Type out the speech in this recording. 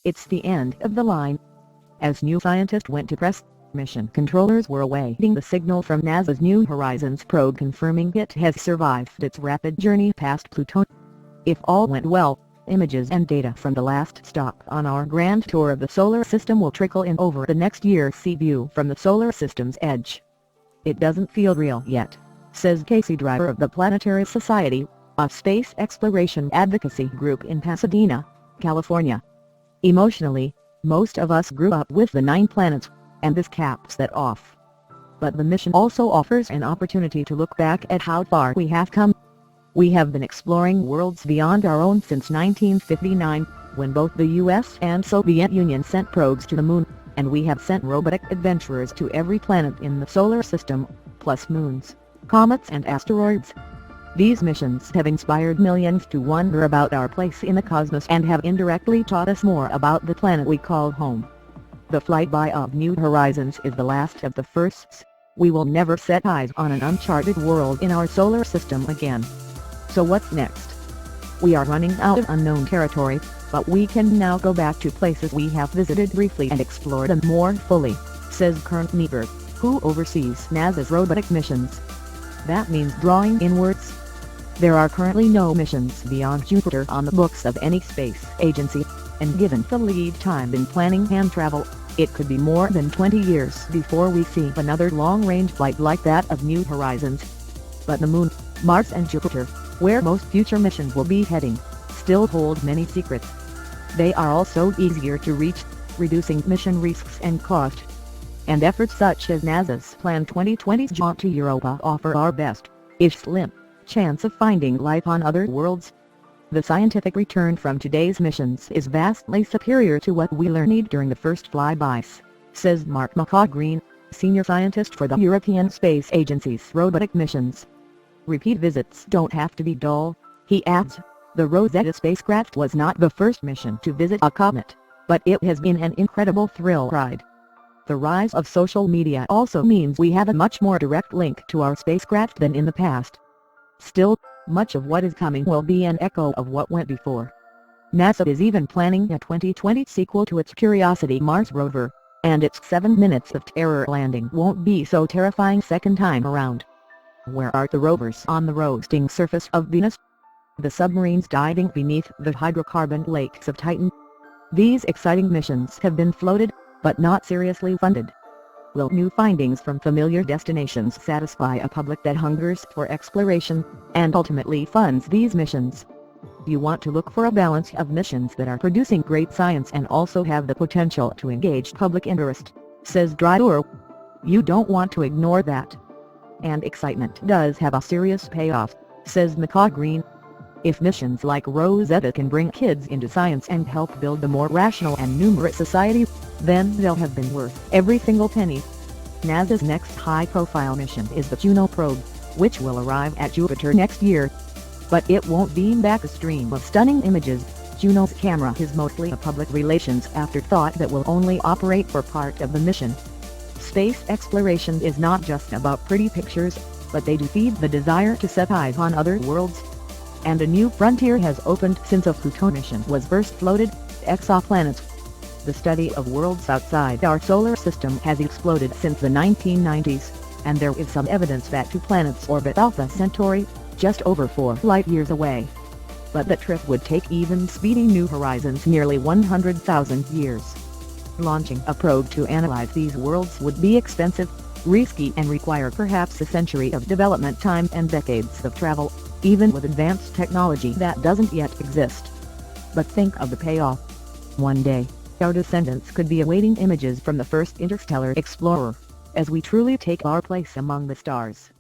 It's the end of the line. As New Scientist went to press, mission controllers were awaiting the signal from NASA's New Horizons probe confirming it has survived its rapid journey past Pluto. If all went well, images and data from the last stop on our grand tour of the solar system will trickle in over the next year's sea view from the solar system's edge. It doesn't feel real yet, says Casey Dreier of the Planetary Society, a space exploration advocacy group in Pasadena, California. Emotionally, most of us grew up with the 9 planets, and this caps that off. But the mission also offers an opportunity to look back at how far we have come. We have been exploring worlds beyond our own since 1959, when both the US and Soviet Union sent probes to the moon, and we have sent robotic adventurers to every planet in the solar system, plus moons, comets and asteroids. These missions have inspired millions to wonder about our place in the cosmos and have indirectly taught us more about the planet we call home. The flyby of New Horizons is the last of the firsts. We will never set eyes on an uncharted world in our solar system again. So what's next? We are running out of unknown territory, but we can now go back to places we have visited briefly and explore them more fully, says Kern Niebuhr, who oversees NASA's robotic missions. That means drawing inwards. There are currently no missions beyond Jupiter on the books of any space agency, and given the lead time in planning and travel, it could be more than 20 years before we see another long-range flight like that of New Horizons. But the Moon, Mars and Jupiter, where most future missions will be heading, still hold many secrets. They are also easier to reach, reducing mission risks and cost. And efforts such as NASA's planned 2020's jaunt to Europa offer our best, if slim, chance of finding life on other worlds. The scientific return from today's missions is vastly superior to what we learned during the first flybys, says Mark McCaw-Green, senior scientist for the European Space Agency's robotic missions. Repeat visits don't have to be dull, he adds. The Rosetta spacecraft was not the first mission to visit a comet, but it has been an incredible thrill ride. The rise of social media also means we have a much more direct link to our spacecraft than in the past. Still, much of what is coming will be an echo of what went before. NASA is even planning a 2020 sequel to its Curiosity Mars rover, and its 7 minutes of terror landing won't be so terrifying second time around. Where are the rovers on the roasting surface of Venus? The submarines diving beneath the hydrocarbon lakes of Titan? These exciting missions have been floated, but not seriously funded. Will new findings from familiar destinations satisfy a public that hungers for exploration, and ultimately funds these missions? You want to look for a balance of missions that are producing great science and also have the potential to engage public interest, says Dreier. You don't want to ignore that. And excitement does have a serious payoff, says McCaw-Green. If missions like Rosetta can bring kids into science and help build a more rational and numerous society, then they'll have been worth every single penny. NASA's next high-profile mission is the Juno probe, which will arrive at Jupiter next year. But it won't beam back a stream of stunning images. Juno's camera is mostly a public relations afterthought that will only operate for part of the mission. Space exploration is not just about pretty pictures, but they do feed the desire to set eyes on other worlds. And a new frontier has opened since a Pluto mission was first floated, exoplanets. The study of worlds outside our solar system has exploded since the 1990s, and there is some evidence that 2 planets orbit Alpha Centauri, just over 4 light-years away. But the trip would take even speedy New Horizons nearly 100,000 years. Launching a probe to analyze these worlds would be expensive, risky and require perhaps a century of development time and decades of travel, even with advanced technology that doesn't yet exist. But think of the payoff. One day, our descendants could be awaiting images from the first interstellar explorer, as we truly take our place among the stars.